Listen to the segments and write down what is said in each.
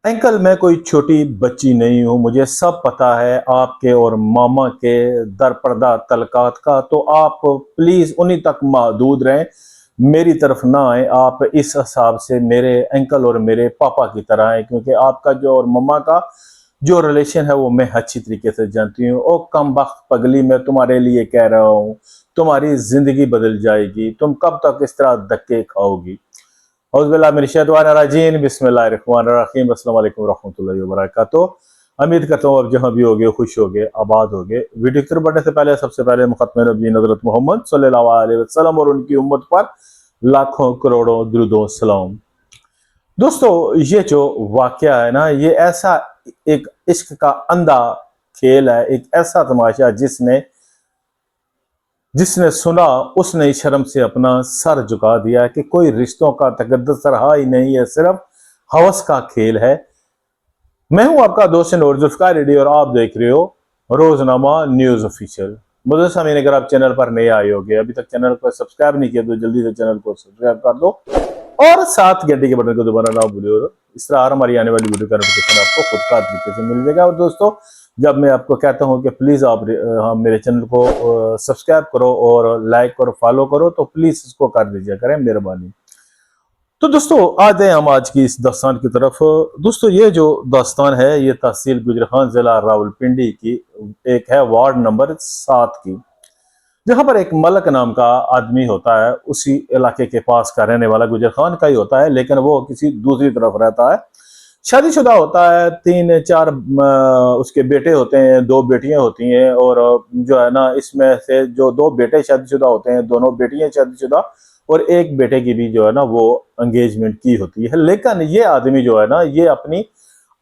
Uncle, मैं कोई छोटी बच्ची नहीं हूँ, मुझे सब पता है आपके और मामा के दरपर्दा तलकात का। तो आप प्लीज उन्हीं तक महदूद रहें, मेरी तरफ ना आए। आप इस हिसाब से मेरे अंकल और मेरे पापा की तरह हैं, क्योंकि आपका जो और मम्मा का जो रिलेशन है वो मैं अच्छी तरीके से जानती हूँ। ओ कम वक्त पगली, मैं तुम्हारे लिए कह रहा हूँ, तुम्हारी जिंदगी बदल जाएगी। तुम कब तक इस तरह धक्के खाओगी? औज़ुबिल्लाहि बिस्मिल्लाहिर्रहमानिर्रहीम। अस्सलाम वालेकुम रहमतुल्लाहि व बरकातुहू। उम्मीद करता हूँ आप जहाँ भी होगे खुश होगे, आबाद होगे। वीडियो की तरफ बढ़ने से पहले सबसे पहले मुक़द्दमे नबी हज़रत मोहम्मद सल्लल्लाहु अलैहि वसल्लम और उनकी उम्मत पर लाखों करोड़ों दुरूद व सलाम। दोस्तों, ये जो वाक़या है ना, ये ऐसा एक इश्क का अंधा खेल है, एक ऐसा तमाशा जिसने जिसने सुना उसने शर्म से अपना सर झुका दिया कि कोई रिश्तों का तकद्दुस रहा ही नहीं है, सिर्फ हवस का खेल है। मैं हूं आपका दोस्त नूर जुल्फ़िकार रेड्डी और आप देख रहे हो रोजनामा न्यूज ऑफिशियल। मुझे सामीन, अगर आप चैनल पर नए आए होगे, अभी तक चैनल को सब्सक्राइब नहीं किया, तो जल्दी से चैनल को सब्सक्राइब कर दो और साथ घंटे के बटन को दोबारा ना भूलिए। इस तरह हर हमारी आने वाली वीडियो का नोटिफिकेशन आपको खुद का तरीके से मिल जाएगा। और दोस्तों, जब मैं आपको कहता हूं कि प्लीज आप मेरे चैनल को सब्सक्राइब करो और लाइक और फॉलो करो, तो प्लीज इसको कर दीजिए करें, मेहरबानी। तो दोस्तों, आते हैं हम आज की इस दास्तान की तरफ। दोस्तों, ये जो दास्तान है ये तहसील गुजरखान जिला रावलपिंडी की एक है, वार्ड नंबर 7 की, जहां पर एक मलक नाम का आदमी होता है। उसी इलाके के पास का रहने वाला गुजर खान का ही होता है, लेकिन वो किसी दूसरी तरफ रहता है। शादीशुदा होता है, 3-4 उसके बेटे होते हैं, 2 बेटियां होती हैं। और जो है ना, इसमें से जो 2 बेटे शादीशुदा होते हैं, दोनों बेटियां शादीशुदा, और एक बेटे की भी जो है ना वो एंगेजमेंट की होती है। लेकिन ये आदमी जो है ना, ये अपनी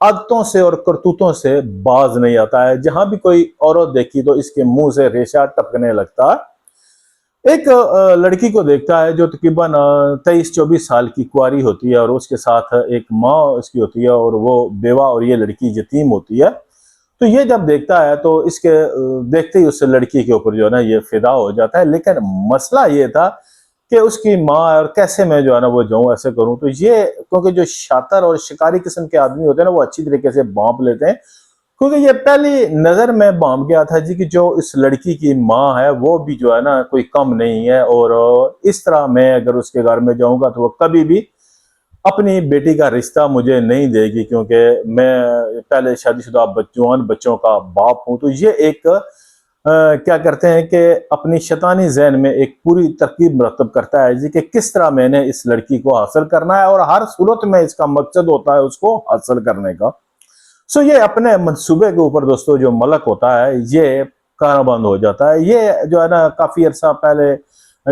आदतों से और करतूतों से बाज नहीं आता है। जहां भी कोई औरत देखी तो इसके मुंह से रेशा टपकने लगता है। एक लड़की को देखता है जो तकरीबन 23-24 साल की कुंवारी होती है, और उसके साथ एक माँ उसकी होती है, और वो बेवा, और ये लड़की यतीम होती है। तो ये जब देखता है तो इसके देखते ही उस लड़की के ऊपर जो है ना ये फिदा हो जाता है। लेकिन मसला ये था कि उसकी माँ, और कैसे मैं जो है ना वो जाऊं, ऐसे करूं। तो ये, क्योंकि जो शातर और शिकारी किस्म के आदमी होते हैं ना, वो अच्छी तरीके से भांप लेते हैं। क्योंकि ये पहली नजर में भांप गया था जी कि जो इस लड़की की माँ है वो भी जो है ना कोई कम नहीं है। और इस तरह मैं अगर उसके घर में जाऊंगा तो वो कभी भी अपनी बेटी का रिश्ता मुझे नहीं देगी, क्योंकि मैं पहले शादीशुदा जवान बच्चों का बाप हूं। तो ये एक क्या करते हैं कि अपनी शैतानी ज़हन में एक पूरी तरकीब मुरतब करता है जी कि किस तरह मैंने इस लड़की को हासिल करना है, और हर सूरत में इसका मकसद होता है उसको हासिल करने का। सो ये अपने मंसूबे के ऊपर दोस्तों जो मलक होता है ये कारबंद हो जाता है। ये जो है ना काफ़ी अरसा पहले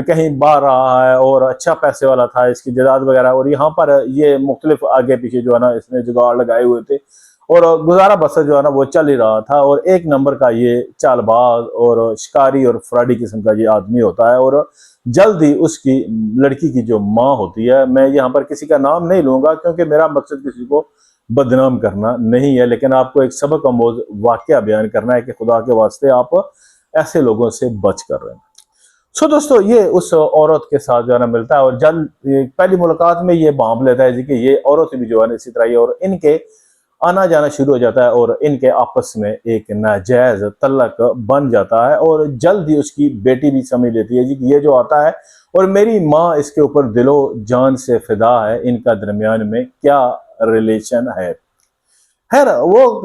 कहीं बाहर रहा है, और अच्छा पैसे वाला था, इसकी जायदाद वगैरह। और यहाँ पर ये मुख्तलिफ आगे पीछे जो है ना इसने जुगाड़ लगाए हुए थे, और गुजारा बसर जो है ना वो चल ही रहा था। और एक नंबर का ये चालबाज और शिकारी और फ्रॉडी किस्म का ये आदमी होता है। और जल्द ही उसकी लड़की की जो माँ होती है, मैं यहाँ पर किसी का नाम नहीं लूंगा क्योंकि मेरा मकसद किसी को बदनाम करना नहीं है, लेकिन आपको एक सबक आमोज वाकया बयान करना है कि खुदा के वास्ते आप ऐसे लोगों से बच कर रहे हैं। सो दोस्तों, ये उस औरत के साथ जो है ना मिलता है, और जल्द पहली मुलाकात में ये भांप लेता है जी कि ये औरत भी जो है ना इसी तरह ही, और इनके आना जाना शुरू हो जाता है, और इनके आपस में एक नाजायज तल्लक बन जाता है। और जल्द ही उसकी बेटी भी समझ लेती है जी कि ये जो आता है और मेरी माँ इसके ऊपर दिलो जान से फिदा है, इनका दरमियान में क्या रिलेशन है। खैर वो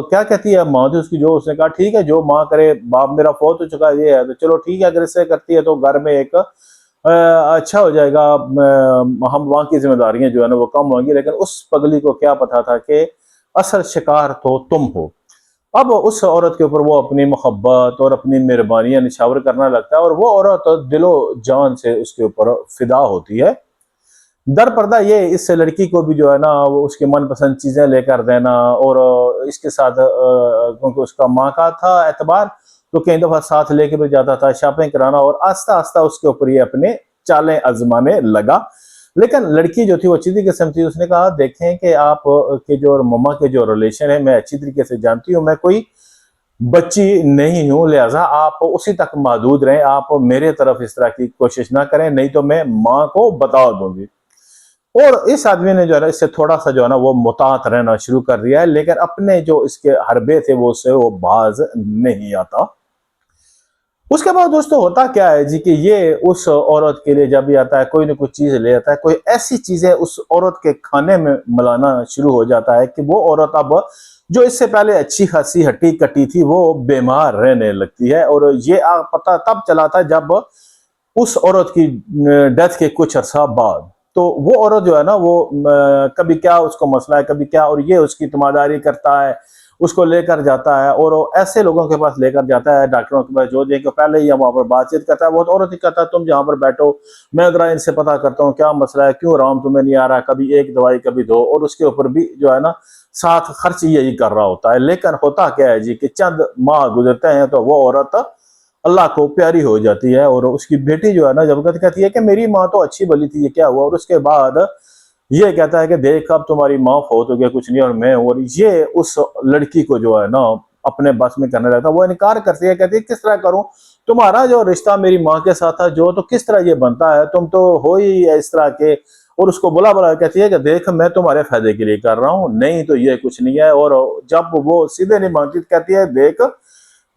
क्या कहती है माँ थी उसकी, जो उसने कहा ठीक है जो माँ करे, बाप मेरा फौत हो चुका है, ये है तो चलो ठीक है, अगर इससे करती है तो घर में एक अच्छा हो जाएगा। हम वहाँ की जिम्मेदारियां जो है ना वो कम होंगी। लेकिन उस पगली को क्या पता था कि असल शिकार तो तुम हो। अब उस औरत के ऊपर वो अपनी मोहब्बत और अपनी मेहरबानियां निछावर करना लगता है, और वो औरत दिलो जान से उसके ऊपर फिदा होती है। दर पर्दा ये इस लड़की को भी जो है ना वो उसकी मनपसंद चीजें लेकर देना, और इसके साथ क्योंकि उसका माँ का था एतबार, तो कई दफा साथ लेके भी जाता था शॉपिंग कराना, और आस्ता आस्ता उसके ऊपर ये अपने चालें आजमाने लगा। लेकिन लड़की जो थी वो अच्छी किस्म थी। उसने कहा देखें कि आप के जो और मम्मा के जो रिलेशन है मैं अच्छी तरीके से जानती हूँ, मैं कोई बच्ची नहीं हूं, लिहाजा आप उसी तक महदूद रहें, आप मेरे तरफ इस तरह की कोशिश ना करें, नहीं तो मैं माँ को बता दूंगी। और इस आदमी ने जो है ना इससे थोड़ा सा जो है ना वो मुतात रहना शुरू कर दिया है, लेकिन अपने जो इसके हरबे थे वो उससे वो बाज नहीं आता। उसके बाद दोस्तों होता क्या है जी कि ये उस औरत के लिए जब भी आता है कोई ना कुछ चीज ले आता है, कोई ऐसी चीजें उस औरत के खाने में मिलाना शुरू हो जाता है कि वो औरत अब जो इससे पहले अच्छी खासी हट्टी कट्टी थी वो बीमार रहने लगती है। और ये पता तब चला था जब उस औरत की डेथ के कुछ अर्सा बाद। तो वो औरत जो है ना वो कभी क्या उसको मसला है, कभी क्या, और ये उसकी तीमारदारी करता है, उसको लेकर जाता है और ऐसे लोगों के पास लेकर जाता है, डॉक्टरों के पास, जो देखो पहले ही वहां पर बातचीत करता है। वो औरत ही कहता है तुम जहां पर बैठो, मैं जरा इनसे पता करता हूँ क्या मसला है, क्यों आराम तुम्हें नहीं आ रहा, कभी एक दवाई कभी दो, और उसके ऊपर भी जो है ना साथ खर्च यही कर रहा होता है। लेकिन होता क्या है जी कि चंद माह गुजरते हैं तो वो औरत अल्लाह को प्यारी हो जाती है। और उसकी बेटी जो है ना जब कहती है कि मेरी माँ तो अच्छी भली थी, ये क्या हुआ, और उसके बाद ये कहता है कि देख अब तुम्हारी माँ फौत हो गया, कुछ नहीं और मैं हूं। और ये उस लड़की को जो है ना अपने बस में करने लगता है। वो इनकार करती है, कहती है किस तरह करूं, तुम्हारा जो रिश्ता मेरी माँ के साथ था जो, तो किस तरह ये बनता है, तुम तो हो ही इस तरह के। और उसको बुला बुला कहती है कि देख मैं तुम्हारे फायदे के लिए कर रहा हूँ, नहीं तो ये कुछ नहीं है। और जब वो सीधे नहीं मानती कहती है देख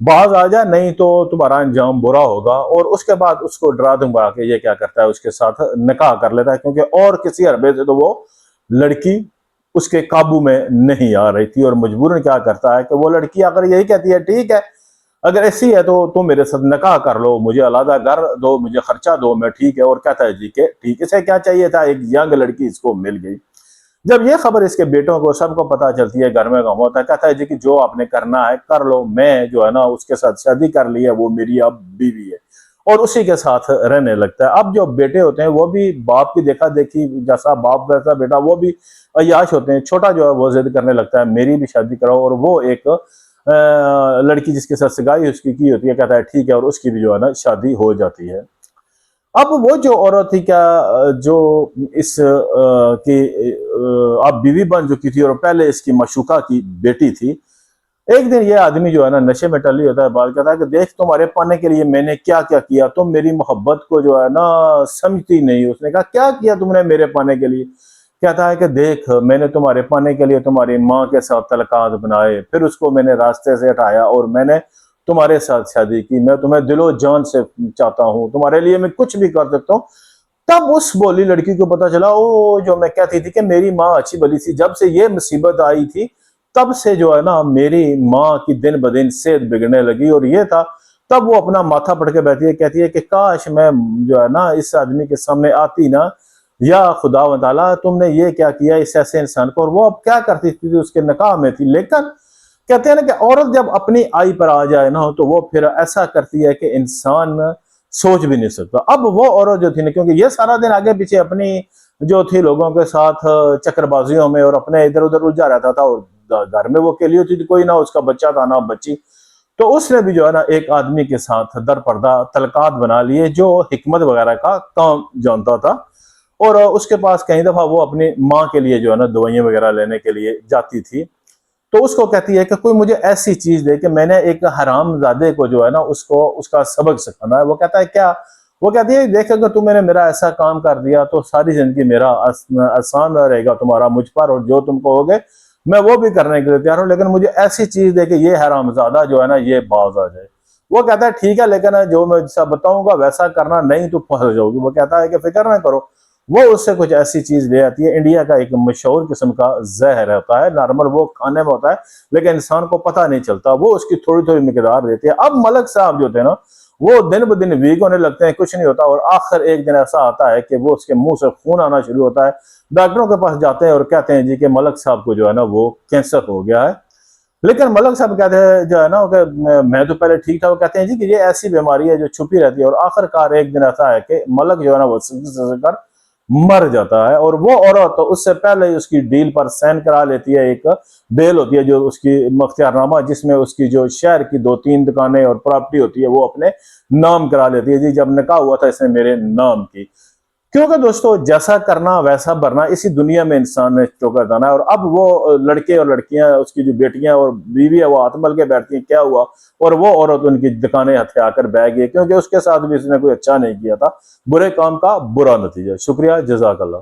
बाज आ जा, नहीं तो तुम्हारा अंजाम बुरा होगा। और उसके बाद उसको डरा धमका के ये क्या करता है उसके साथ निकाह कर लेता है, क्योंकि और किसी हरबे से तो वो लड़की उसके काबू में नहीं आ रही थी। और मजबूरन क्या करता है कि वो लड़की अगर यही कहती है ठीक है अगर ऐसी है तो तुम मेरे साथ निकाह कर लो, मुझे अलग घर दो, मुझे खर्चा दो, मैं ठीक है। और कहता है जी के ठीक, इसे क्या चाहिए था, एक यंग लड़की इसको मिल गई। जब ये खबर इसके बेटों को सबको पता चलती है, घर में गम होता है, कहता है जी कि जो आपने करना है कर लो, मैं जो है ना उसके साथ शादी कर ली है, वो मेरी अब बीवी है, और उसी के साथ रहने लगता है। अब जो बेटे होते हैं वो भी बाप की देखा देखी, जैसा बाप वैसा बेटा, वो भी अय्याश होते हैं। छोटा जो है वो जिद करने लगता है मेरी भी शादी कराओ, और वो एक लड़की जिसके साथ सगाई उसकी की होती है कहता है ठीक है, और उसकी भी जो है ना शादी हो जाती है। अब वो जो औरत थी क्या जो इस की अब बीवी बन चुकी थी और पहले इसकी मशूका की बेटी थी, एक दिन ये आदमी जो है ना नशे में टली होता है, बात कहता है कि देख तुम्हारे पाने के लिए मैंने क्या क्या किया, तुम मेरी मोहब्बत को जो है ना समझती नहीं। उसने कहा क्या किया तुमने मेरे पाने के लिए, कहता है कि देख मैंने तुम्हारे पाने के लिए तुम्हारी माँ के साथ तलकात बनाए, फिर उसको मैंने रास्ते से हटाया और मैंने तुम्हारे साथ शादी की, मैं तुम्हें दिलो जान से चाहता हूँ, तुम्हारे लिए मैं कुछ भी कर सकता हूँ। तब उस बोली लड़की को पता चला ओ जो मैं कहती थी कि मेरी माँ अच्छी भली थी, जब से ये मुसीबत आई थी तब से जो है ना मेरी माँ की दिन ब दिन सेहत बिगड़ने लगी। और ये था तब वो अपना माथा पड़ के बैठी है, कहती है कि काश मैं जो है ना इस आदमी के सामने आती ना, या खुदा व ताला तुमने ये क्या किया इस ऐसे इंसान को। और वो अब क्या करती थी, उसके निकाह में थी। लेकिन कहते हैं ना कि औरत जब अपनी आई पर आ जाए ना तो वो फिर ऐसा करती है कि इंसान सोच भी नहीं सकता। अब वो औरत जो थी ना, क्योंकि ये सारा दिन आगे पीछे अपनी जो थी लोगों के साथ चक्करबाजियों में और अपने इधर उधर उलझा रहता था, और घर में वो अकेली होती थी, कोई ना उसका बच्चा था ना बच्ची। तो उसने भी जो है ना एक आदमी के साथ दर पर्दा तलकात बना लिए जो हिकमत वगैरह का काम जानता था। और उसके पास कई दफा वो अपनी माँ के लिए जो है ना दवाइयां वगैरह लेने के लिए जाती थी। तो उसको कहती है कि कोई मुझे ऐसी चीज दे कि मैंने एक हरामजादे को जो है ना उसको उसका सबक सिखाना है। वो कहता है क्या, वो कहती है देख अगर तू मैंने मेरा ऐसा काम कर दिया तो सारी जिंदगी मेरा आसान रहेगा तुम्हारा मुझ पर, और जो तुम कहोगे मैं वो भी करने के लिए तैयार हूँ, लेकिन मुझे ऐसी चीज दे कि ये हरामजादा जो है ना ये बाज आ जाए। वो कहता है ठीक है, लेकिन जो मैं जैसा बताऊंगा वैसा करना, नहीं तो फंस जाओगी। वो कहता है कि फिक्र ना करो। वो उससे कुछ ऐसी चीज ले आती है, इंडिया का एक मशहूर किस्म का जहर होता है, नॉर्मल वो खाने में होता है लेकिन इंसान को पता नहीं चलता, वो उसकी थोड़ी थोड़ी मिकदार देती है। अब मलक साहब जो थे ना वो दिन ब दिन वीक होने लगते हैं, कुछ नहीं होता, और आखिर एक दिन ऐसा आता है कि वो उसके मुंह से खून आना शुरू होता है। डॉक्टरों के पास जाते हैं और कहते हैं जी कि मलक साहब को जो है ना वो कैंसर हो गया है। लेकिन मलक साहब कहते हैं जो है ना कि मैं तो पहले ठीक था। वो कहते हैं जी कि ये ऐसी बीमारी है जो छुपी रहती है, और आखिरकार एक दिन ऐसा है कि मलक जो है ना वो कर मर जाता है। और वो औरत तो उससे पहले ही उसकी डील पर साइन करा लेती है, एक बेल होती है जो उसकी मख्तियारनामा, जिसमें उसकी जो शहर की 2-3 दुकानें और प्रॉपर्टी होती है वो अपने नाम करा लेती है। जी जब निकाह हुआ था इसने मेरे नाम की। क्योंकि दोस्तों जैसा करना वैसा भरना, इसी दुनिया में इंसान ने चौका जाना है। और अब वो लड़के और लड़कियां, उसकी जो बेटियां और बीवी है वो हाथ मल के बैठती हैं क्या हुआ, और वो औरत उनकी दुकानें हथियाकर बह गई, क्योंकि उसके साथ भी इसने कोई अच्छा नहीं किया था। बुरे काम का बुरा नतीजा। शुक्रिया, जज़ाकल्लाह।